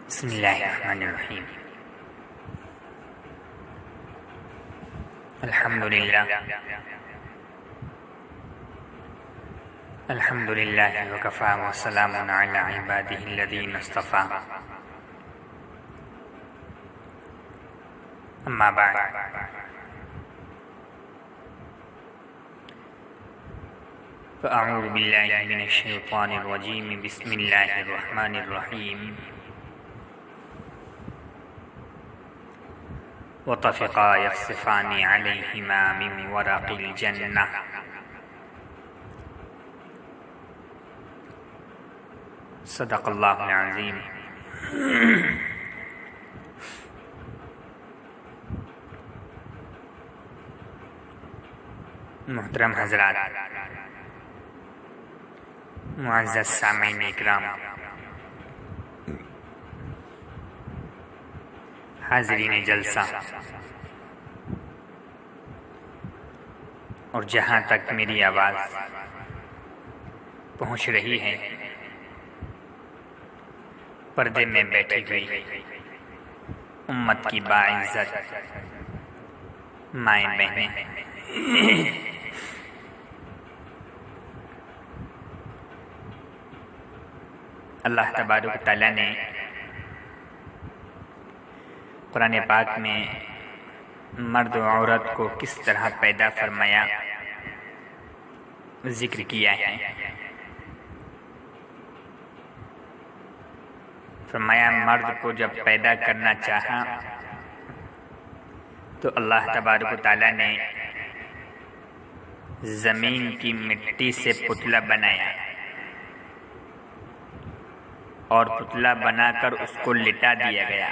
بسم اللہ الرحمن الرحیم الحمد للہ وکفی وسلام علی عبادہ الذین اصطفی اما بعد فاعوذ باللہ من الشیطان الرجیم بسم اللہ الرحمن الرحیم وطفقا يخصفان عليهما من ورق الجنة صدق اللہ العظیم. محترم حضرات، معزز سامعین اکرام، حاضرین جلسہ، اور جہاں تک میری آواز پہنچ رہی ہے، پردے میں بیٹھی ہوئی امت کی باعزت مائیں بہنیں، اللہ تبارک و تعالیٰ نے قرآن پاک میں مرد و عورت کو کس طرح پیدا فرمایا ذکر کیا ہے. فرمایا مرد کو جب پیدا کرنا چاہا تو اللہ تبارک و تعالیٰ نے زمین کی مٹی سے پتلا بنایا اور پتلا بنا کر اس کو لٹا دیا گیا.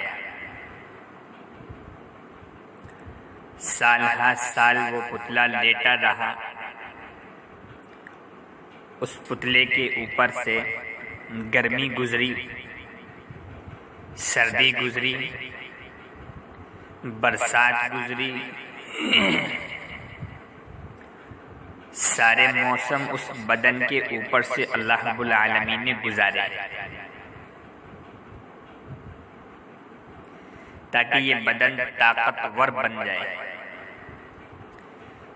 سال ہا سال وہ پتلا لیٹا رہا. اس پتلے کے اوپر سے گرمی گزری، سردی گزری، برسات گزری، سارے موسم اس بدن کے اوپر سے اللہ رب العالمین نے گزارے تاکہ یہ بدن طاقتور بن جائے،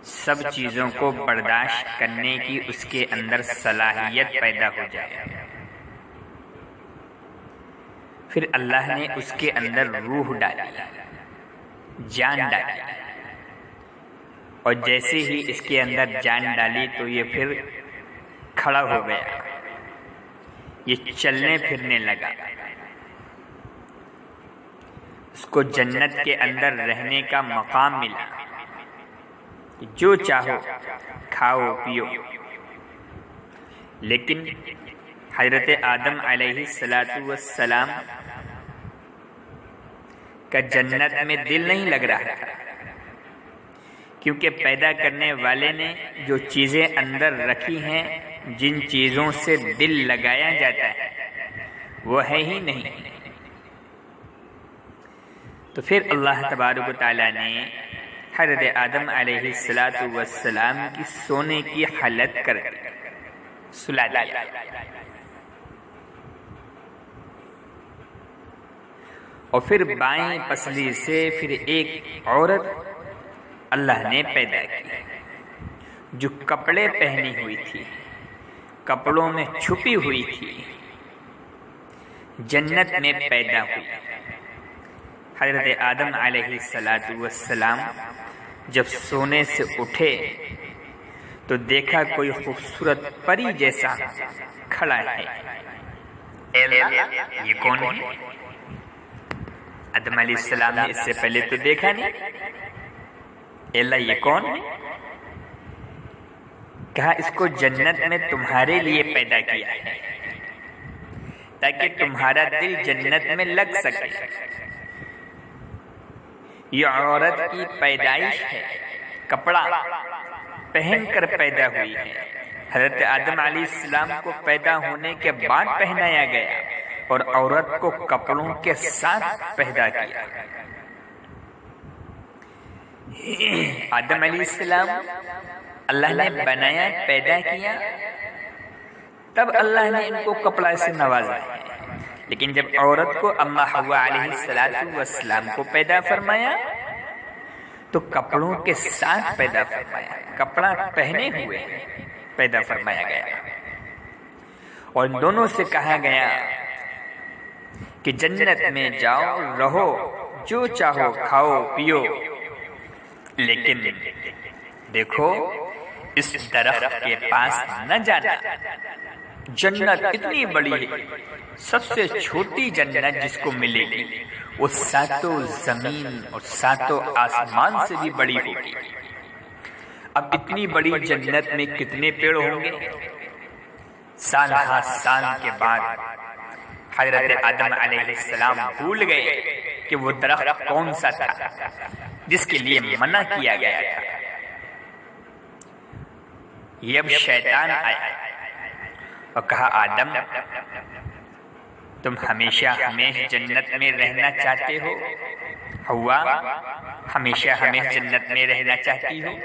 سب چیزوں کو برداشت کرنے کی اس کے اندر صلاحیت پیدا ہو جائے. پھر اللہ نے اس کے اندر روح ڈالی، جان ڈالی، اور جیسے ہی اس کے اندر جان ڈالی تو یہ پھر کھڑا ہو گیا، یہ چلنے پھرنے لگا. اس کو جنت کے اندر رہنے کا مقام ملا، جو چاہو کھاؤ پیو. لیکن حضرت آدم علیہ السلام کا جنت میں دل نہیں لگ رہا تھا، کیونکہ پیدا کرنے والے نے جو چیزیں اندر رکھی ہیں، جن چیزوں سے دل لگایا جاتا ہے وہ ہے ہی نہیں. تو پھر اللہ تبارک و تعالیٰ نے حضرت آدم علیہ السلام کی سونے کی حالت کر سلا دیا. اور پھر بائیں پسلی سے پھر ایک عورت اللہ نے پیدا کی جو کپڑے پہنی ہوئی تھی، کپڑوں میں چھپی ہوئی تھی، جنت میں پیدا ہوئی. حضرت آدم علیہ السلام جب سونے سے اٹھے تو دیکھا کوئی خوبصورت پری جیسا کھڑا ہے. یہ کون ہے؟ آدم علیہ السلام نے اس سے پہلے تو دیکھا نہیں. اللہ یہ کون ہے؟ کہا اس کو جنت میں تمہارے لیے پیدا کیا ہے تاکہ تمہارا دل جنت میں لگ سکے. یہ عورت کی پیدائش ہے، کپڑا پہن کر پیدا ہوئی ہے. حضرت آدم علیہ السلام کو پیدا ہونے کے بعد پہنایا گیا اور عورت کو کپڑوں کے ساتھ پیدا کیا. آدم علیہ السلام اللہ نے بنایا، پیدا کیا، تب اللہ نے ان کو کپڑا سے نوازا. لیکن جب عورت کو اما حوا علیہ السلام کو پیدا فرمایا تو کپڑوں کے ساتھ پیدا فرمایا، کپڑا پہنے ہوئے پیدا فرمایا گیا، اور ان دونوں سے کہا گیا کہ جنت میں جاؤ، رہو، جو چاہو کھاؤ پیو، لیکن دیکھو اس درخت کے پاس نہ جانا، جنت اتنی بڑی ہے، سب سے چھوٹی جنت جس کو ملے گی وہ ساتوں زمین اور ساتوں آسمان سے بھی بڑی ہوگی۔ اب اتنی بڑی جنت میں کتنے پیڑ ہوں گے؟ سال ہا سال کے بعد حضرت آدم علیہ السلام بھول گئے کہ وہ درخت کون سا تھا جس کے لیے منع کیا گیا تھا۔ یہ اب شیطان آیا اور کہا آدم تم ہمیشہ ہمیں جنت میں رہنا چاہتے ہو؟ حوا ہمیشہ ہمیں جنت میں رہنا چاہتی ہو؟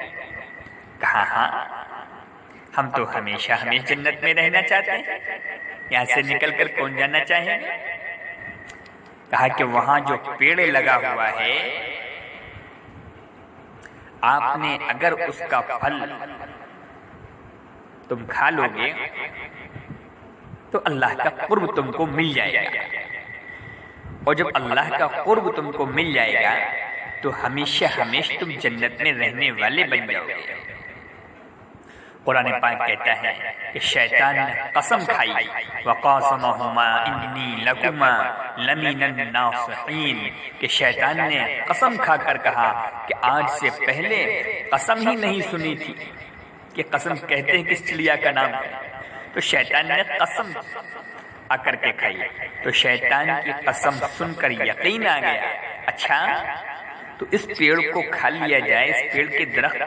کہا ہاں، ہم تو ہمیشہ ہمیں جنت میں رہنا چاہتے ہیں، یہاں سے نکل کر کون جانا چاہیں گے؟ کہا کہ وہاں جو پیڑ لگا ہوا ہے آپ نے اگر اس کا پھل تم کھا لو گے تو اللہ کا قرب تم کو مل جائے گا، اور جب اللہ کا قرب تم کو مل جائے گا تو ہمیشہ ہمیشہ تم جنت میں رہنے والے بن جاؤ گے۔ قرآن پاک کہتا ہے کہ شیطان نے قسم کھائی، وَقَاسَمَهُمَا إِنِّي لَكُمَا لَمِنَ النَّاصِحِينَ، کہ شیطان نے قسم کھا کر کہا کہ آج سے پہلے قسم ہی نہیں سنی تھی، کہ قسم کہتے ہیں کس چڑیا کا نام ہے، تو شیطان نے قسم آ کر کے کھائی، تو شیطان کی قسم سن کر یقین آ گیا، اچھا تو اس پیڑ کو کھا لیا جائے، اس پیڑ کے درخت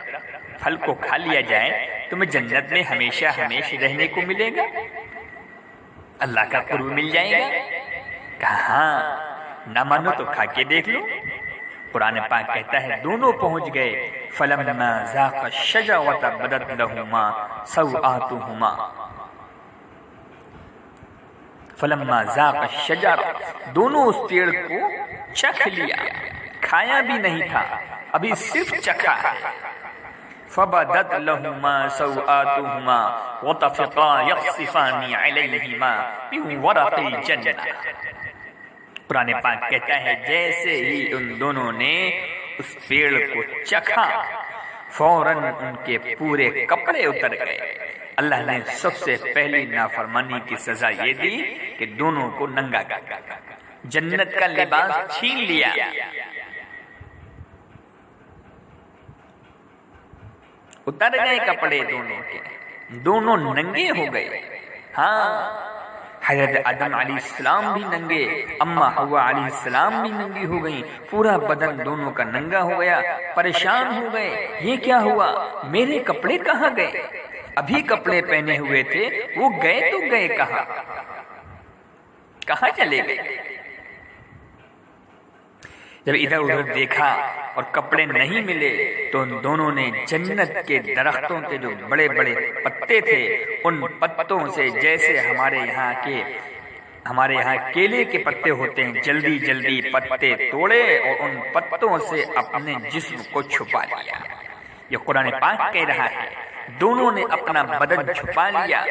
پھل کو کھا لیا جائے تو میں جنت میں ہمیشہ ہمیشہ رہنے کو ملے گا، اللہ کا قرب مل جائے گا؟ کہا ہاں، نہ مانو تو کھا کے دیکھ لو۔ قرآن پاک کہتا ہے دونوں پہنچ گئے، فَلَمَّا ذَاقَا الشَّجَرَةَ بَدَتْ لَهُمَا سَوْآتُهُمَا، فَلَمَّا ذَاقَا الشَّجَرَةَ، دونوں اس پیڑ کو چکھ لیا، کھایا بھی نہیں تھا، ابھی صرف چکھا ہے۔ فَبَدَتْ لَهُمَا سَوْآتُهُمَا وَطَفِقَا يَخْصِفَانِ عَلَيْهِمَا مِنْ وَرَقِ الْجَنَّةِ، قرآن پاک کہتا ہے جیسے ہی ان دونوں نے اس پیڑ کو چکھا فوراً ان کے پورے کپڑے اتر گئے۔ اللہ نے سب سے پہلی نافرمانی کی سزا یہ دی کہ دونوں کو ننگا کر دیا، جنت کا لباس چھین لیا۔ اتر گئے کپڑے دونوں کے، دونوں ننگے ہو گئے۔ ہاں، حضرت آدم علیہ السلام بھی ننگے، اما حوا علیہ السلام بھی ننگی ہو گئیں، پورا بدن دونوں کا ننگا ہو گیا، پریشان ہو گئے، یہ کیا ہوا، میرے کپڑے کہاں گئے؟ ابھی کپڑے پہنے ہوئے تھے، وہ گئے تو گئے کہاں، کہاں چلے گئے؟ جب ادھر ادھر دیکھا اور کپڑے نہیں ملے تو ان دونوں نے جنت کے درختوں کے جو بڑے بڑے پتے تھے ان پتوں سے، جیسے ہمارے یہاں کیلے کے پتے ہوتے ہیں، جلدی جلدی پتے توڑے اور ان پتوں سے اپنے جسم کو چھپا لیا۔ یہ قرآن پاک کہہ رہا ہے دونوں نے اپنا بدن چھپا لیا،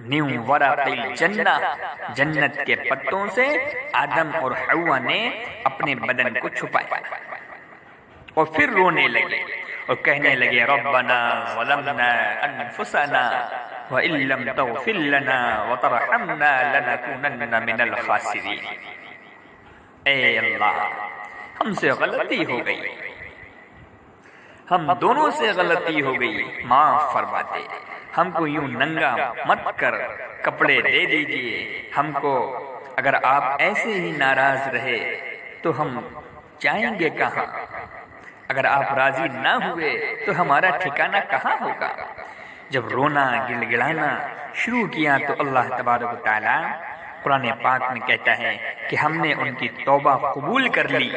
نیو ورق الجنہ، جنت کے پتوں سے آدم اور حوا نے اپنے بدن کو چھپایا، اور پھر رونے لگے اور کہنے لگے ربنا ظلمنا انفسنا وان لم تغفر لنا وترحمنا لنكونن من الخاسرین، اے اللہ ہم سے غلطی ہو گئی، ہم دونوں سے غلطی ہو گئی، معاف فرما دے، ہم کو یوں ننگا مت کر، کپڑے دے دیجئے ہم کو، اگر آپ ایسے ہی ناراض رہے تو ہم جائیں گے کہاں، اگر آپ راضی نہ ہوئے تو ہمارا ٹھکانہ کہاں ہوگا۔ جب رونا گڑ گڑانا شروع کیا تو اللہ تبارک و تعالی قرآن پاک میں کہتا ہے کہ ہم نے ان کی توبہ قبول کر لی،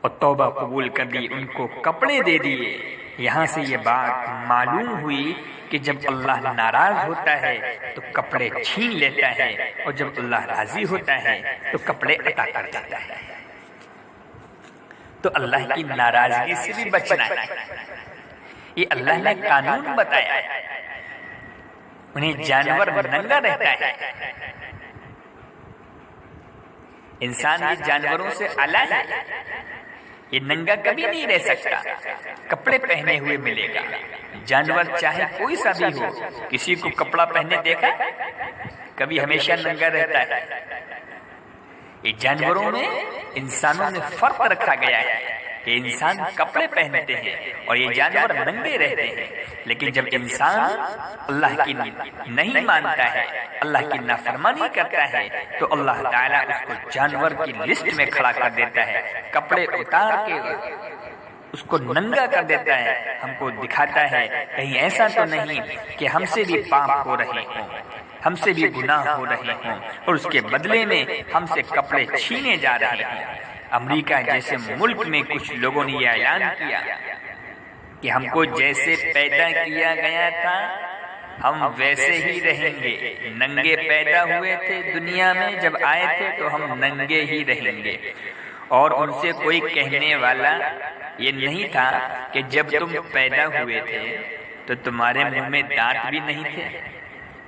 اور توبہ قبول کر لی، ان کو کپڑے دے دیے، یہاں سے یہ بات معلوم ہوئی کہ جب اللہ ناراض ہوتا ہے تو کپڑے چھین لیتا ہے، اور جب اللہ راضی ہوتا ہے تو کپڑے عطا کر دیتا ہے۔ تو اللہ کی ناراضگی سے بھی بچنا ہے، یہ اللہ نے قانون بتایا ہے۔ انہیں جانور ننگا رہتا ہے، انسان یہ جانوروں سے الگ ہے، یہ ننگا کبھی نہیں رہ سکتا، کپڑے پہنے ہوئے ملے گا۔ جانور چاہے کوئی سا بھی ہو، کسی کو کپڑا پہنے دیکھا کبھی؟ ہمیشہ ننگا رہتا ہے۔ یہ جانوروں میں انسانوں میں فرق رکھا گیا ہے کہ انسان کپڑے پہنتے ہیں اور یہ جانور ننگے رہتے ہیں، لیکن جب انسان اللہ کی نہیں مانتا ہے، اللہ کی نافرمانی کرتا ہے، تو اللہ تعالیٰ اس کو جانور کی لسٹ میں کھڑا کر دیتا ہے، کپڑے اتار کے اس کو ننگا کر دیتا ہے، ہم کو دکھاتا ہے کہیں ایسا تو نہیں کہ ہم سے بھی پاپ ہو رہے ہوں، ہم سے بھی گناہ ہو رہے ہوں، اور اس کے بدلے میں ہم سے کپڑے چھینے جا رہے ہیں۔ امریکہ جیسے ملک میں کچھ لوگوں نے یہ اعلان کیا کہ ہم کو جیسے پیدا کیا گیا تھا ہم ویسے ہی رہیں گے، ننگے پیدا ہوئے تھے دنیا میں، جب آئے تھے تو ہم ننگے ہی رہیں گے۔ اور ان سے کوئی کہنے والا یہ نہیں تھا کہ جب تم پیدا ہوئے تھے تو تمہارے منہ میں دانت بھی نہیں تھے،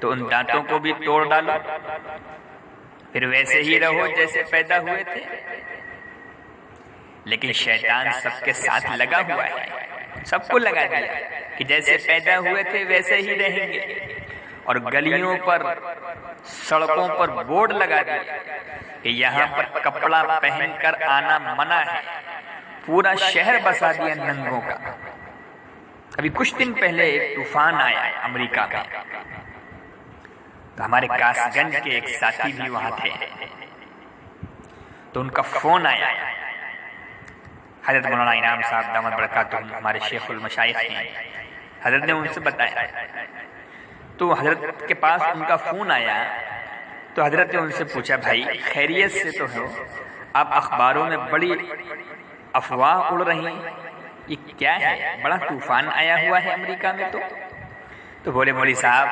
تو ان دانتوں کو بھی توڑ ڈالو، پھر ویسے ہی رہو جیسے پیدا ہوئے تھے۔ لیکن شیطان سب کے ساتھ لگا ہوا ہے، سب کو لگا دیا کہ جیسے پیدا ہوئے تھے ویسے ہی رہیں گے، اور گلیوں پر سڑکوں پر بورڈ لگا دیا کہ یہاں پر کپڑا پہن کر آنا منع ہے، پورا شہر بسا دیا ننگوں کا۔ ابھی کچھ دن پہلے ایک طوفان آیا امریکہ میں، تو ہمارے کاس گنج کے ایک ساتھی بھی وہاں تھے، تو ان کا فون آیا، حضرت مولانا انعام صاحب دامت برکاتہم ہمارے شیخ المشائخ ہیں، حضرت نے ان سے بتایا، تو حضرت کے پاس ان کا فون آیا، تو حضرت نے ان سے پوچھا بھائی خیریت سے تو ہو؟ آپ اخباروں میں بڑی افواہ اڑ رہی ہیں، یہ کیا ہے؟ بڑا طوفان آیا ہوا ہے امریکہ میں۔ تو بولے مولوی صاحب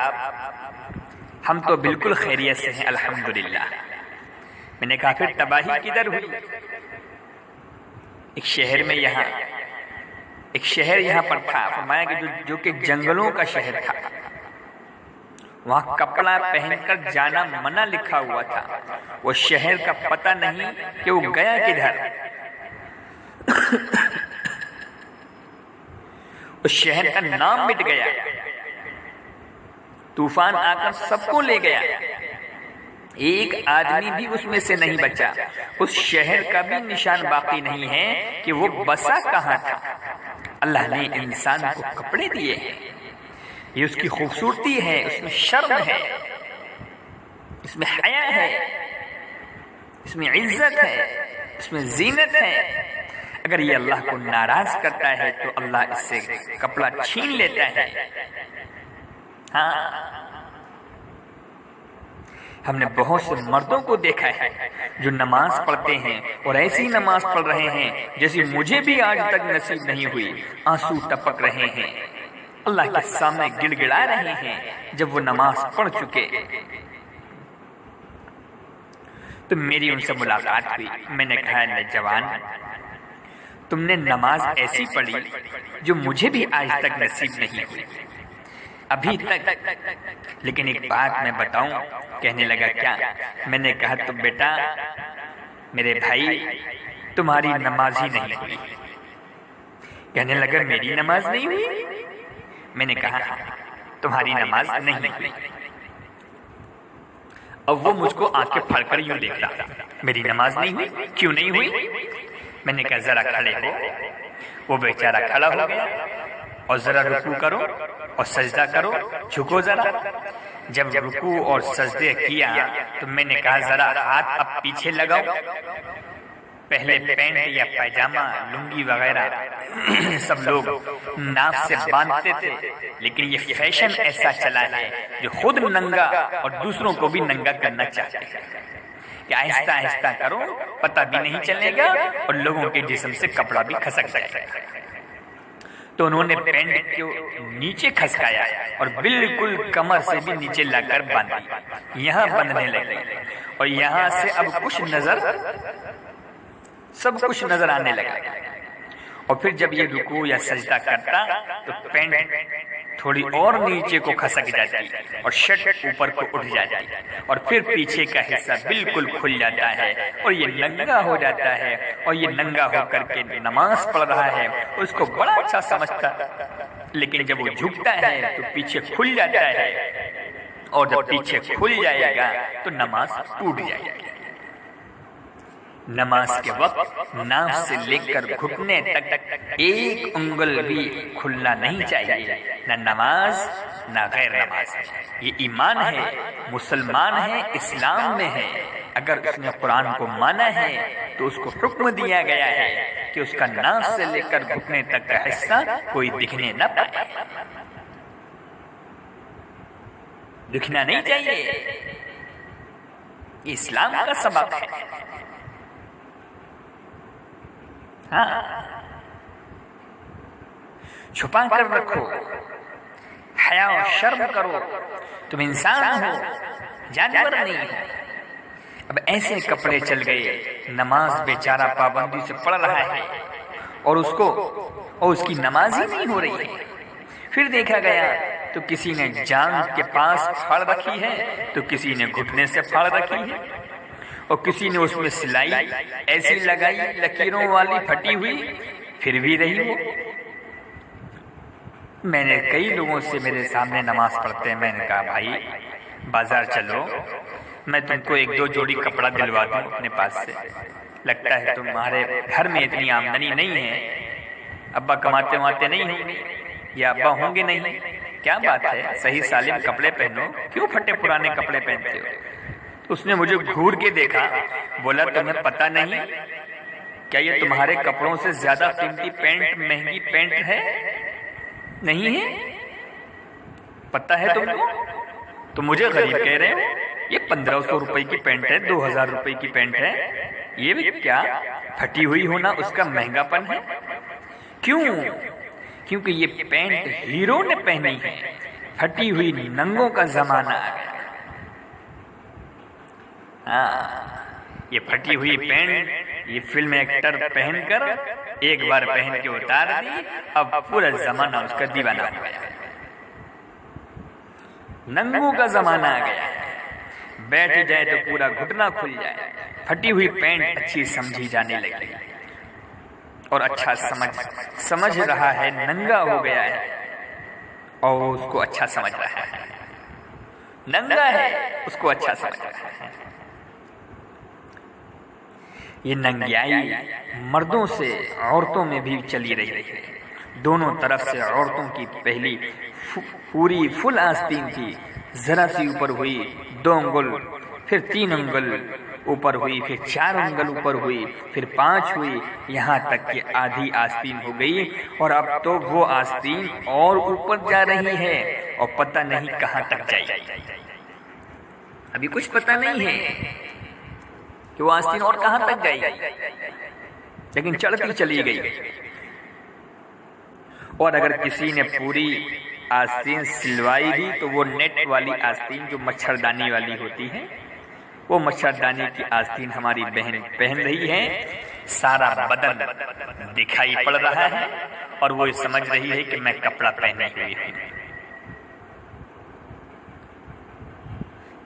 ہم تو بالکل خیریت سے ہیں الحمدللہ۔ میں نے کہا پھر تباہی کدھر ہوئی؟ ایک شہر میں ایک شہر یہاں پر تھا، فرمایا کہ جو کہ جنگلوں کا شہر تھا، وہاں کپڑا پہن کر جانا منع لکھا ہوا تھا، وہ شہر کا پتہ نہیں کہ وہ گیا کدھر۔ اس شہر کا نام مٹ گیا، طوفان آ کر سب کو لے گیا، ایک آدمی بھی اس میں سے نہیں بچا، اس شہر کا بھی نشان باقی نہیں ہے کہ وہ بسا کہاں تھا۔ اللہ نے انسان کو کپڑے دیے ہیں، یہ اس کی خوبصورتی ہے، اس میں شرم ہے، اس میں حیا ہے، اس میں عزت ہے، اس میں زینت ہے۔ اگر یہ اللہ کو ناراض کرتا ہے تو اللہ اس سے کپڑا چھین لیتا ہے۔ ہاں، ہم نے بہت سے مردوں کو دیکھا ہے جو نماز پڑھتے ہیں اور ایسی نماز پڑھ رہے ہیں جیسی مجھے بھی آج تک نصیب نہیں ہوئی، آنسو ٹپک رہے ہیں، اللہ کے سامنے گڑ گڑا رہے ہیں جب وہ نماز پڑھ چکے۔ تو میری ان سے ملاقات ہوئی، میں نے کہا نوجوان تم نے نماز ایسی پڑھی جو مجھے بھی آج تک نصیب نہیں ہوئی ابھی تک، لیکن ایک بات میں بتاؤں؟ کہنے لگا کیا؟ میں نے کہا تو بیٹا میرے بھائی تمہاری نماز ہی نہیں ہوئی۔ کہنے لگا میری نماز نہیں ہوئی؟ میں نے کہا تمہاری نماز نہیں ہوئی۔ اب وہ مجھ کو آنکھیں پھاڑ کر یوں دیکھتا، میری نماز نہیں ہوئی؟ کیوں نہیں ہوئی؟ میں نے کہا ذرا کھڑے ہو۔ وہ بیچارہ کھڑا ہو گیا، اور ذرا رکوع کرو اور سجدہ کرو، جھکو ذرا۔ جب رکوع اور سجدے کیا تو میں نے کہا ذرا ہاتھ اب پیچھے لگاؤ۔ پہلے پینٹ یا پائجامہ لنگی وغیرہ سب لوگ ناف سے باندھتے تھے، لیکن یہ فیشن ایسا چلا ہے جو خود ننگا اور دوسروں کو بھی ننگا کرنا چاہتے ہیں کہ آہستہ آہستہ کرو، پتہ بھی نہیں چلے گا اور لوگوں کے جسم سے کپڑا بھی کھسک جائے گا۔ تو انہوں نے پینٹ کو نیچے کھسکایا اور بالکل کمر سے بھی نیچے لا کر باندھی، یہاں بندھنے لگے، اور یہاں سے اب سب کچھ نظر آنے لگا۔ اور پھر جب یہ رکوع یا سجدہ کرتا تو پینٹ تھوڑی اور نیچے کو کھسک جاتی اور شرٹ اوپر کو اٹھ جاتی، اور پھر پیچھے کا حصہ بالکل کھل جاتا ہے اور یہ ننگا ہو جاتا ہے، اور یہ ننگا ہو کر کے نماز پڑھ رہا ہے، اس کو بڑا اچھا سمجھتا، لیکن جب وہ جھکتا ہے تو پیچھے کھل جاتا ہے، اور جب پیچھے کھل جائے گا تو نماز ٹوٹ جائے گی۔ نماز کے وقت ناف سے لے کر گھٹنے تک ایک انگل بھی کھلنا نہیں چاہیے، نہ نماز نہ غیر نماز۔ یہ ایمان ہے، مسلمان ہے، اسلام میں ہے۔ اگر اس نے قرآن کو مانا ہے تو اس کو حکم دیا گیا ہے کہ اس کا ناف سے لے کر گھٹنے تک کا حصہ کوئی دکھنے نہ پائے، دکھنا نہیں چاہیے۔ یہ اسلام کا سبق ہے۔ ہاں، چھپا کر رکھو، حیا و شرم کرو، تم انسان ہو، جانور نہیں ہو۔ اب ایسے کپڑے چل گئے، نماز بیچارہ پابندی سے پڑھ رہا ہے اور اس کی نماز ہی نہیں ہو رہی ہے۔ پھر دیکھا گیا تو کسی نے جانگ کے پاس پھاڑ رکھی ہے، تو کسی نے گھٹنے سے پھاڑ رکھی ہے، اور کسی نے اس میں سلائی ایسی لگائی لکیروں والی پھٹی ہوئی، پھر بھی رہی وہ۔ میں نے کئی لوگوں سے میرے سامنے نماز پڑھتے ہیں، میں نے کہا بھائی بازار چلو، میں تم کو ایک دو جوڑی کپڑا دلوا دوں اپنے پاس سے، لگتا ہے تمہارے گھر میں اتنی آمدنی نہیں ہے، ابا کماتے وماتے نہیں ہوں گے، یا ابا ہوں گے نہیں، کیا بات ہے، صحیح سالم کپڑے پہنو، کیوں پھٹے پرانے کپڑے پہنتے ہو؟ اس نے مجھے گھور کے دیکھا، بولا تمہیں پتہ نہیں کیا یہ تمہارے کپڑوں سے زیادہ قیمتی پینٹ، مہنگی پینٹ ہے؟ نہیں ہے؟ پتہ ہے تم کو؟ تم مجھے غریب کہہ رہے ہو؟ یہ 1500 روپے کی پینٹ ہے، 2000 روپے کی پینٹ ہے، یہ بھی کیا پھٹی ہوئی ہونا اس کا مہنگا پن ہے؟ کیوں؟ کیونکہ یہ پینٹ ہیرو نے پہنی ہے، پھٹی ہوئی ننگوں کا زمانہ آ گیا۔ یہ پھٹی ہوئی پینٹ یہ فلم ایکٹر پہن کر ایک بار پہن کے اتار دی، اب پورا زمانہ اس کا دیوانہ ہو گیا، ننگوں کا زمانہ آ گیا، بیٹھ جائے تو پورا گھٹنا کھل جائے، پھٹی ہوئی پینٹ اچھی سمجھی جانے لگی، اور اچھا سمجھ رہا ہے، ننگا ہو گیا ہے اور اس کو اچھا سمجھ رہا ہے، ننگا ہے اس کو اچھا سمجھ رہا ہے۔ یہ ننگیائی مردوں سے عورتوں میں بھی چلی رہی ہے، دونوں طرف سے عورتوں کی پہلی پوری فل آستین تھی، ذرا سی اوپر ہوئی 2 انگل، پھر 3 انگل اوپر ہوئی، پھر 4 انگل اوپر ہوئی، پھر 5 ہوئی، یہاں تک کہ آدھی آستین ہو گئی، اور اب تو وہ آستین اور اوپر جا رہی ہے اور پتہ نہیں کہاں تک جائے گی، ابھی کچھ پتہ نہیں ہے کہ وہ آستین اور کہاں تک گئی، لیکن چڑھتی چلی گئی۔ اور اگر کسی نے پوری آستین سلوائی بھی تو وہ نیٹ والی آستین جو مچھردانی والی ہوتی ہے، وہ مچھردانی کی آستین ہماری بہن پہن رہی ہے، سارا بدن دکھائی پڑ رہا ہے اور وہ سمجھ رہی ہے کہ میں کپڑا پہنے ہوئی ہوں۔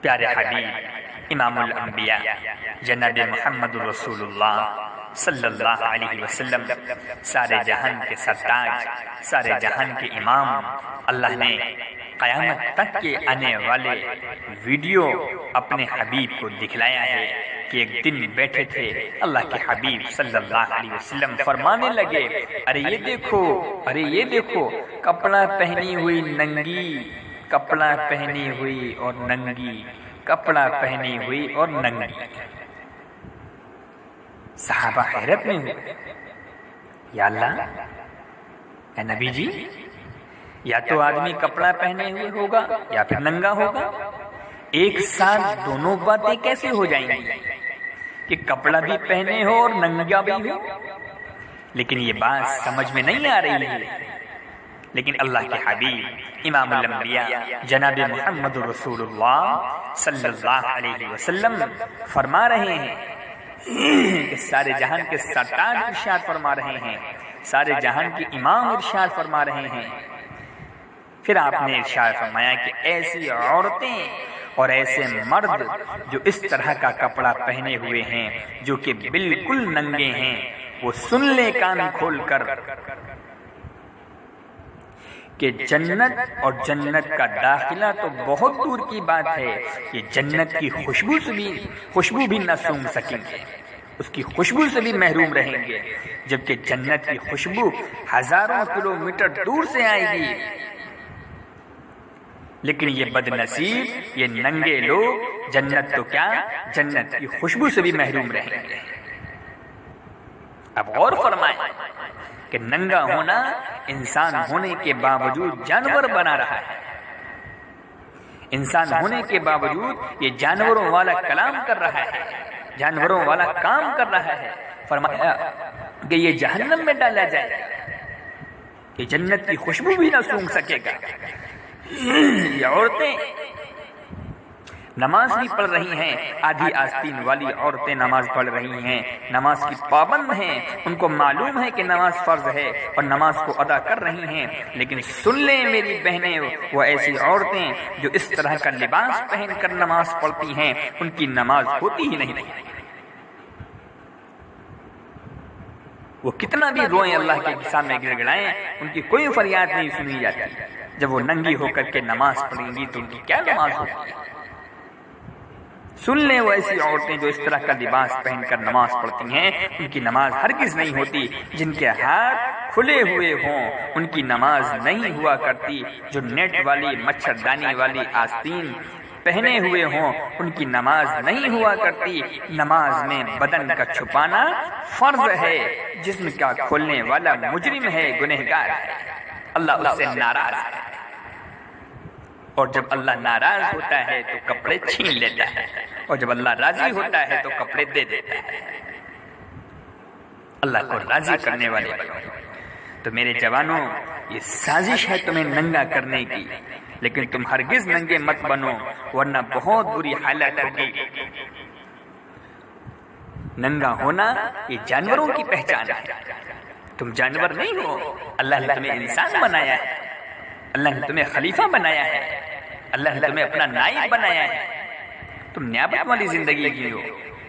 پیارے حبیب امام الانبیاء جناب محمد رسول اللہ صلی اللہ علیہ وسلم، سارے جہان کے سرتاج، سارے جہان کے امام، اللہ نے قیامت تک کے آنے والے ویڈیو اپنے حبیب کو دکھلایا ہے کہ ایک دن بیٹھے تھے، اللہ کے حبیب صلی اللہ علیہ وسلم فرمانے لگے، ارے یہ دیکھو، ارے یہ دیکھو، کپڑا پہنی ہوئی ننگی، کپڑا پہنی ہوئی اور ننگی، کپڑا پہنی ہوئی اور ننگی۔ صحابہ حیرت میں ہوئے، یا اللہ، اے نبی جی، یا تو آدمی کپڑا پہنے ہوئے ہوگا یا پھر ننگا ہوگا، ایک ساتھ دونوں باتیں کیسے ہو جائیں گی کہ کپڑا بھی پہنے ہو اور ننگا بھی ہو؟ لیکن یہ بات سمجھ میں نہیں آ رہی ہے، لیکن اللہ کے حبیب امام الانبیاء جناب محمد رسول اللہ صلی اللہ علیہ وسلم فرما رہے ہیں کہ سارے جہان کے سرتاج ارشاد فرما رہے ہیں، سارے جہان کے امام ارشاد فرما رہے ہیں۔ پھر آپ نے ارشاد فرمایا کہ ایسی عورتیں اور ایسے مرد جو اس طرح کا کپڑا پہنے ہوئے ہیں، جو کہ بالکل ننگے ہیں، وہ سن لے کان کھول کر کہ جنت اور جنت کا داخلہ تو بہت دور کی بات ہے، یہ جنت کی خوشبو بھی نہ سونگھ سکیں گے، اس کی خوشبو سے بھی محروم رہیں گے، جبکہ جنت کی خوشبو ہزاروں کلومیٹر دور سے آئے گی۔ لیکن یہ بد نصیب، یہ ننگے لوگ جنت تو کیا، جنت کی خوشبو سے بھی محروم رہیں گے۔ اب غور فرمائیں کہ ننگا ہونا انسان ہونے کے باوجود جانور بنا رہا ہے، انسان ہونے کے باوجود یہ جانوروں والا کلام کر رہا ہے، جانوروں والا کام کر رہا ہے۔ فرمایا کہ یہ جہنم میں ڈالا جائے گا، کہ جنت کی خوشبو بھی نہ سونگھ سکے گا۔ یہ عورتیں نماز بھی پڑھ رہی ہیں، آدھی آستین والی عورتیں نماز پڑھ رہی ہیں، نماز کی پابند ہیں، ان کو معلوم ہے کہ نماز فرض ہے اور نماز کو ادا کر رہی ہیں، لیکن سن لیں میری بہنیں، وہ ایسی عورتیں جو اس طرح کا لباس پہن کر نماز پڑھتی ہیں، ان کی نماز ہوتی ہی نہیں۔ وہ کتنا بھی روئیں، اللہ کے سامنے گڑگڑائیں، ان کی کوئی فریاد نہیں سنی جاتی۔ جب وہ ننگی ہو کر کے نماز پڑھیں گی تو ان کی کیا نماز ہوگی؟ سن لیں وہ ایسی عورتیں جو اس طرح کا لباس پہن کر نماز پڑھتی ہیں، ان کی نماز ہرگز نہیں ہوتی۔ جن کے ہاتھ کھلے ہوئے ہوں ان کی نماز نہیں ہوا کرتی، جو نیٹ والی مچھردانی والی آستین پہنے ہوئے ہوں ان کی نماز نہیں ہوا کرتی۔ نماز میں بدن کا چھپانا فرض ہے، جسم کا کھولنے والا مجرم ہے، گنہگار ہے، اللہ اس سے ناراض ہے، اور جب اللہ ناراض ہوتا ہے تو کپڑے چھین لیتا ہے، اور جب اللہ راضی ہوتا ہے تو کپڑے دے دیتا ہے۔ اللہ کو راضی کرنے والے بنو۔ تو میرے جوانوں، یہ سازش ہے تمہیں ننگا کرنے کی، لیکن تم ہرگز ننگے مت بنو، ورنہ بہت بری حالت ہوگی۔ ننگا ہونا یہ جانوروں کی پہچان ہے، تم جانور نہیں ہو، اللہ نے تمہیں انسان بنایا ہے، اللہ نے تمہیں خلیفہ بنایا ہے، اللہ نے تمہیں اپنا نائب بنایا ہے۔ تم نیابت والی زندگی جیو،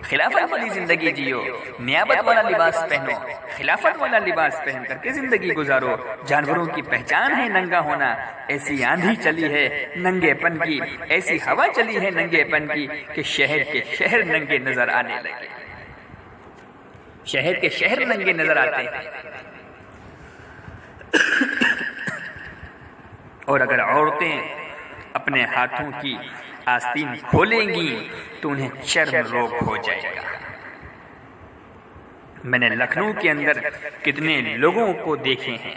خلافت والی زندگی جیو، نیابت والا لباس پہنو، خلافت والا لباس پہن کر کے زندگی گزارو۔ جانوروں کی پہچان ہے ننگا ہونا۔ ایسی آندھی چلی ہے ننگے پن کی، ایسی ہوا چلی ہے ننگے پن کی کہ شہر کے شہر ننگے نظر آنے لگے، شہر کے شہر ننگے نظر آتے ہیں۔ اور اگر عورتیں اپنے ہاتھوں کی آستین کھولیں گی تو انہیں چرم روگ ہو جائے گا۔ میں نے لکھنؤ کے اندر کتنے لوگوں کو دیکھے ہیں،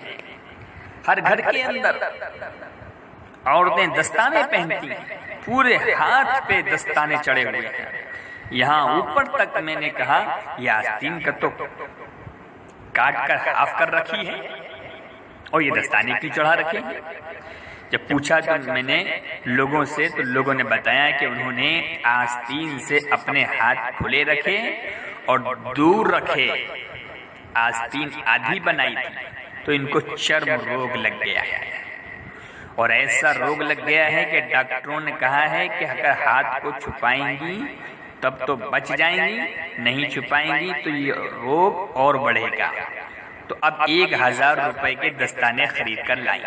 ہر گھر کے اندر عورتیں دستانے پہنتی ہیں، پورے ہاتھ پہ دستانے چڑھے ہوئے ہیں، یہاں اوپر تک۔ میں نے کہا یہ آستین کا تو کاٹ کر ہاف کر رکھی ہے، اور یہ دستانے کیوں چڑھا رکھے ہیں؟ جب پوچھا تو میں نے لوگوں سے، تو لوگوں نے بتایا کہ انہوں نے آستین سے اپنے ہاتھ کھلے رکھے اور دور رکھے، آستین آدھی بنائی تھی تو ان کو چرم روگ لگ گیا ہے، اور ایسا روگ لگ گیا ہے کہ ڈاکٹروں نے کہا ہے کہ اگر ہاتھ کو چھپائیں گی تب تو بچ جائیں گی، نہیں چھپائیں گی تو یہ روگ اور بڑھے گا۔ تو اب 1000 روپے کے دستانے خرید کر لائیں،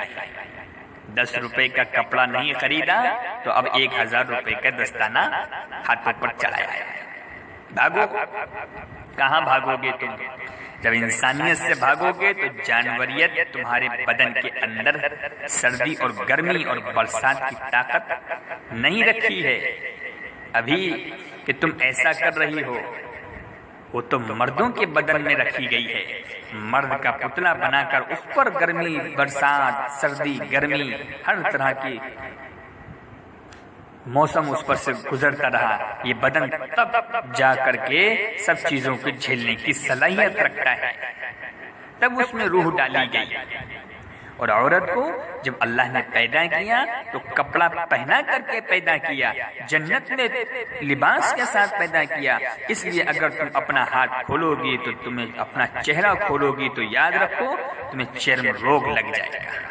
10 روپے کا کپڑا نہیں خریدا تو اب 1000 روپے کا دستانہ ہاتھوں پر چڑھایا ہے۔ بھاگو، کہاں بھاگو گے تم؟ جب انسانیت سے بھاگو گے تو جانوریت تمہارے بدن کے اندر سردی اور گرمی اور برسات کی طاقت نہیں رکھی ہے۔ ابھی کہ تم ایسا کر رہی ہو وہ تو مردوں کے بدن میں رکھی گئی ہے، مرد کا پتلا بنا کر اس پر گرمی، برسات، سردی، گرمی، ہر طرح کی موسم اس پر سے گزرتا رہا۔ یہ بدن تب جا کر کے سب چیزوں کو جھیلنے کی صلاحیت رکھتا ہے، تب اس میں روح ڈالی گئی۔ اور عورت کو جب اللہ نے پیدا کیا تو کپڑا پہنا کر کے پیدا کیا، جنت میں لباس کے ساتھ پیدا کیا. اس لیے اگر تم اپنا ہاتھ کھولو گی تو تمہیں اپنا چہرہ کھولو گی تو یاد رکھو تمہیں چرم روگ لگ جائے گا.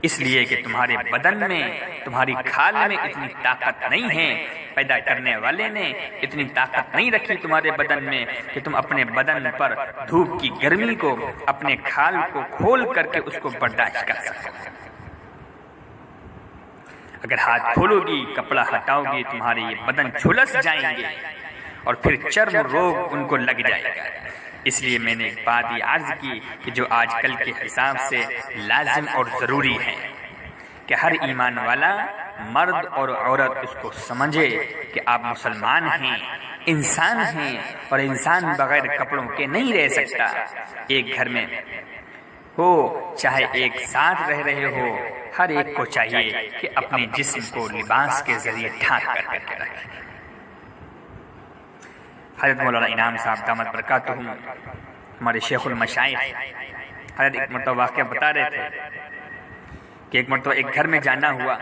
اس لیے کہ تمہارے بدن میں، تمہاری کھال میں اتنی طاقت نہیں ہے، پیدا کرنے والے نے اتنی طاقت نہیں رکھی تمہارے بدن میں کہ تم اپنے بدن پر دھوپ کی گرمی کو، اپنے کھال کو کھول کر کے اس کو برداشت کر سکو. اگر ہاتھ کھولو گی، کپڑا ہٹاؤ گی، تمہارے یہ بدن جھلس جائیں گے اور پھر چرم روگ ان کو لگ جائے گا. اس لیے میں نے ایک بات یہ عرض کی کہ جو آج کل کے حساب سے لازم اور ضروری ہے کہ ہر ایمان والا مرد اور عورت اس کو سمجھے کہ آپ مسلمان ہیں، انسان ہیں، اور انسان بغیر کپڑوں کے نہیں رہ سکتا. ایک گھر میں ہو چاہے ایک ساتھ رہ رہے ہو، ہر ایک کو چاہیے کہ اپنے جسم کو لباس کے ذریعے ڈھانک کر کے رکھے. حضرت مولانا انعام صاحب دامت برکاتہم ہمارے شیخ المشائخ حضرت ایک مرتبہ واقعہ بتا رہے تھے کہ ایک مرتبہ ایک گھر میں جانا ہوا،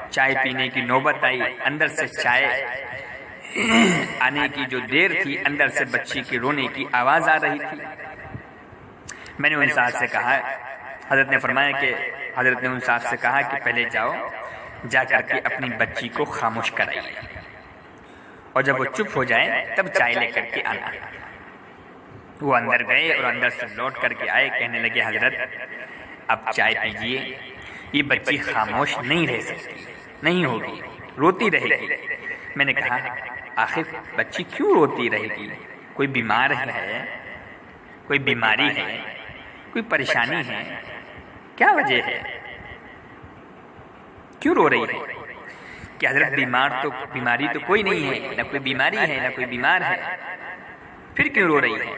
چائے پینے کی نوبت آئی، اندر سے چائے آنے کی جو دیر تھی اندر سے بچی کی رونے کی آواز آ رہی تھی. میں نے ان صاحب سے کہا، حضرت نے فرمایا کہ حضرت نے ان صاحب سے کہا کہ پہلے جا کر کے اپنی بچی کو خاموش کرائیے، اور جب وہ چپ ہو جائے تب چائے لے کر کے آنا. وہ اندر گئے اور اندر سے لوٹ کر کے آئے، کہنے لگے حضرت اب چائے پیجیے، یہ بچی خاموش نہیں رہ سکتی، نہیں ہوگی، روتی رہے گی. میں نے کہا آخر بچی کیوں روتی رہے گی؟ کوئی بیمار ہے، کوئی بیماری ہے، کوئی پریشانی ہے، کیا وجہ ہے، کیوں رو رہی ہے؟ کہ حضرت بیماری تو کوئی نہیں ہے، نہ کوئی بیماری ہے، نہ کوئی بیمار ہے، پھر کیوں رو رہی ہے؟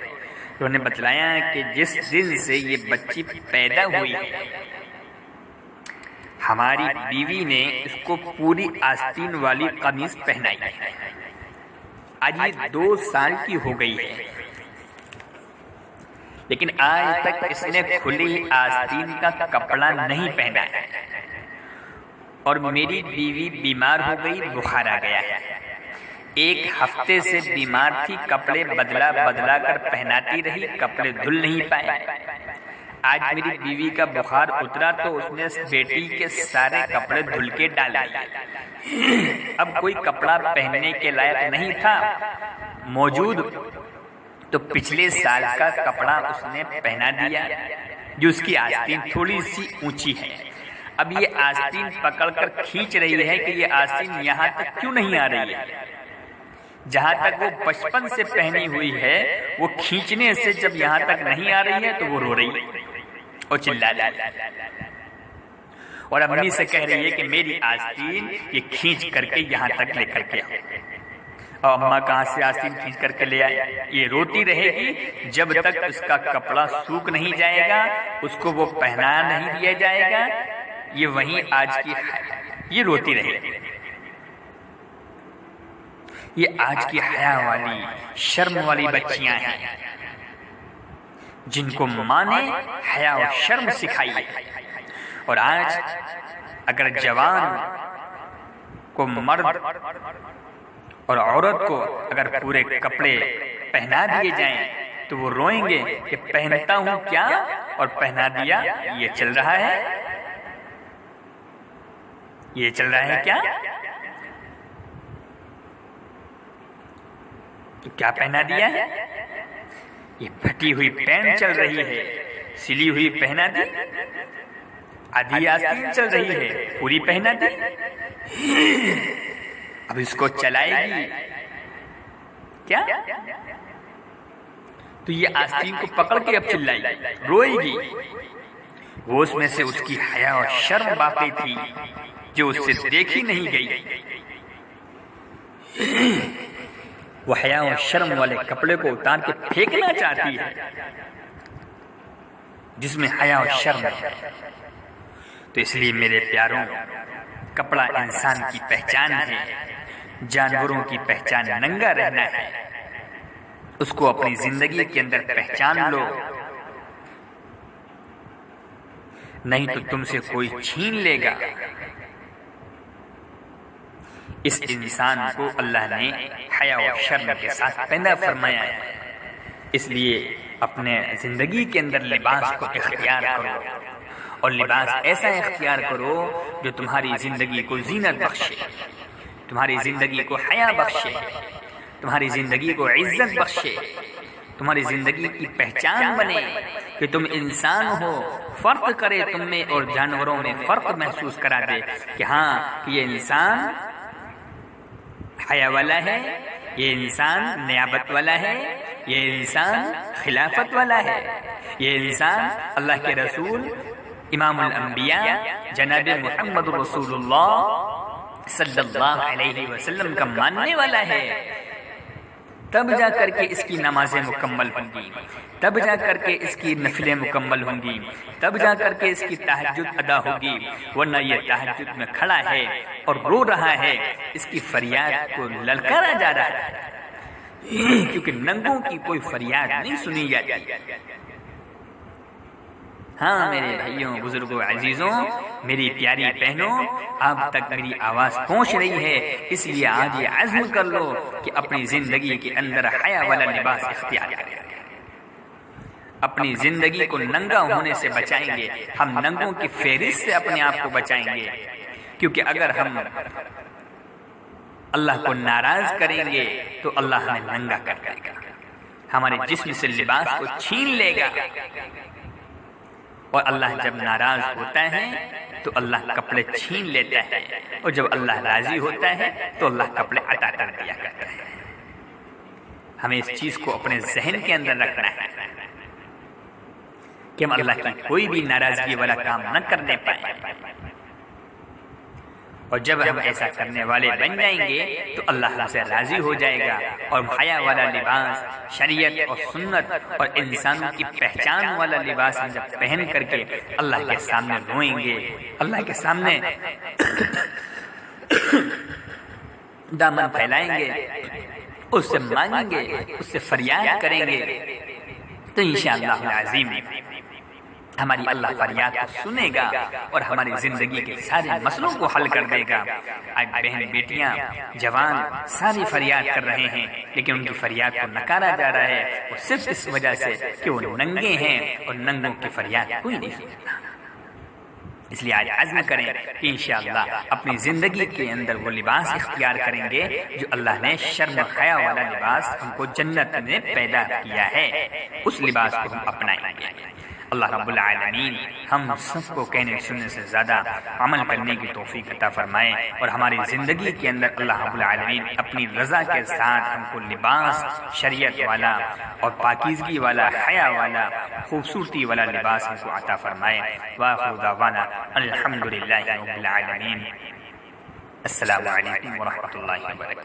انہوں نے بتلایا کہ جس دن سے یہ بچی پیدا ہوئی ہے ہماری بیوی نے اس کو پوری آستین والی قمیص پہنائی ہے. آج یہ 2 سال کی ہو گئی ہے، لیکن آج تک اس نے کھلی آستین کا کپڑا نہیں پہنا ہے. اور میری بیوی بیمار ہو گئی، بخار آ گیا ہے، 1 ہفتے سے بیمار تھی، کپڑے بدلا کر پہناتی رہی، کپڑے دھل نہیں پائے. آج میری بیوی کا بخار اترا تو اس نے بیٹی کے سارے کپڑے دھل کے ڈال دیے. اب کوئی کپڑا پہننے کے لائق نہیں تھا موجود، تو پچھلے سال کا کپڑا اس نے پہنا دیا جو اس کی آستین تھوڑی سی اونچی ہے. اب یہ آستین پکڑ کر کھینچ رہی ہے کہ یہ آستین یہاں تک کیوں نہیں آ رہی ہے. جہاں تک وہ بچپن سے پہنی ہوئی ہے وہ کھینچنے سے جب یہاں تک نہیں آ رہی ہے تو وہ رو رہی ہے اور چلا رہی ہے، اور امی سے کہہ رہی ہے کہ میری آستین یہ کھینچ کر کے یہاں تک لے کر کے آؤ. اور اماں کہاں سے آستین کھینچ کر کے لے آئے؟ یہ روتی رہے گی جب تک اس کا کپڑا سوکھ نہیں جائے گا، اس کو وہ پہنا نہیں دیا جائے گا. یہ وہیں آج کی یہ روتی رہے گی. یہ آج کی حیا والی، شرم والی بچیاں ہیں جن کو ماں نے حیا اور شرم سکھائی ہے. اور آج اگر جوان کو، مرد اور عورت کو اگر پورے کپڑے پہنا دیے جائیں تو وہ روئیں گے کہ پہنتا ہوں کیا اور پہنا دیا. یہ چل رہا ہے، یہ چل رہا ہے کیا؟ تو کیا پہنا دیا ہے؟ یہ پھٹی ہوئی پینٹ چل رہی ہے، سلی ہوئی پہنا دی، آدھی آستین چل رہی ہے، پوری پہنا دی. اب اس کو چلائے گی کیا؟ تو یہ آستین کو پکڑ کے اب چلائے گی، روئے گی. وہ اس میں سے اس کی حیا اور شرم باقی تھی جو اس سے دیکھی نہیں گئی. وہ حیا اور شرم والے کپڑے کو اتار کے پھینکنا چاہتی ہے جس میں حیا اور شرم ہے. تو اس لیے میرے پیاروں، کپڑا انسان کی پہچان ہے، جانوروں کی پہچان ننگا رہنا ہے. اس کو اپنی زندگی کے اندر پہچان لو. نہیں تو تم سے کوئی چھین لے گا۔ اس انسان کو اللہ نے حیا و شرم کے ساتھ پیدا فرمایا ہے، اس لیے اپنے زندگی کے اندر لباس کو اختیار کرو، اور لباس ایسا اختیار کرو جو تمہاری زندگی کو زینت بخشے، تمہاری زندگی کو حیا بخشے، تمہاری زندگی کو عزت بخشے، تمہاری زندگی کی پہچان بنے کہ تم انسان ہو، فرق کرے تم میں اور جانوروں میں، فرق محسوس کرا دے کہ ہاں یہ انسان حیا والا ہے، یہ انسان نیابت والا ہے، یہ انسان خلافت والا ہے، یہ انسان اللہ کے رسول امام الانبیاء جناب محمد رسول اللہ صلی اللہ علیہ وسلم کا ماننے والا ہے۔ تب جا کر کے اس کی نمازیں مکمل ہوں گی، تب جا کر کے اس کی نفلیں مکمل ہوں گی، تب جا کر کے اس کی تہجد ادا ہوگی، ورنہ یہ تہجد میں کھڑا ہے اور رو رہا ہے، اس کی فریاد کو للکارا جا رہا ہے، کیونکہ ننگوں کی کوئی فریاد نہیں سنی جاتی۔ ہاں میرے بھائیوں، بزرگوں، عزیزوں، میری پیاری بہنوں، اب تک میری آواز پہنچ رہی ہے، اس لیے آج یہ عزم کر لو کہ اپنی زندگی کے اندر حیا والا لباس اختیار کریں، اپنی زندگی کو ننگا ہونے سے بچائیں گے، ہم ننگوں کی فہرست سے اپنے آپ کو بچائیں گے، کیونکہ اگر ہم اللہ کو ناراض کریں گے تو اللہ ہمیں ننگا کر دے گا، ہمارے جسم سے لباس کو چھین لے گا، اور اللہ جب ناراض ہوتا ہے تو اللہ کپڑے چھین لیتا ہے، اور جب اللہ راضی ہوتا ہے تو اللہ کپڑے عطا کر دیا کرتا ہے۔ ہمیں اس چیز کو اپنے ذہن کے اندر رکھنا ہے کہ ہم اللہ کی کوئی بھی ناراضگی والا کام نہ کرنے پائیں، اور جب ہم ایسا کرنے والے بن جائیں گے تو اللہ ہم سے راضی ہو جائے گا، اور حیا والا لباس، شریعت اور سنت اور انسانوں کی پہچان والا لباس ہم جب پہن کر کے اللہ کے سامنے روئیں گے، اللہ کے سامنے دامن پھیلائیں گے، اس سے مانگیں گے، اس سے فریاد کریں گے، تو انشاءاللہ العظیم ہماری اللہ فریاد کو سنے گا اور ہماری زندگی کے سارے مسئلوں کو حل کر دے گا۔ آج بہن، بیٹیاں، جوان ساری فریاد کر رہے ہیں، لیکن ان کی فریاد کو نکارا جا رہا ہے، وہ صرف اس وجہ سے کہ وہ ننگے ہیں، اور ننگوں کی فریاد کوئی نہیں سنتا۔ اس لیے آج عزم کریں کہ انشاءاللہ اپنی زندگی کے اندر وہ لباس اختیار کریں گے جو اللہ نے شرم و حیا والا لباس ہم کو جنت میں پیدا کیا ہے، اس لباس کو ہم اپنائیں گے۔ اللہ رب العالمین ہم سب کو کہنے سننے سے زیادہ عمل کرنے کی توفیق عطا فرمائے، اور ہماری زندگی کے اندر اللہ رب العالمین اپنی رضا کے ساتھ ہم کو لباس شریعت والا اور پاکیزگی والا، حیا والا، خوبصورتی والا لباس ہم کو عطا فرمائے۔ وآخر دعوانا الحمدللہ رب العالمین۔ السلام علیکم ورحمۃ اللہ وبرکاتہ۔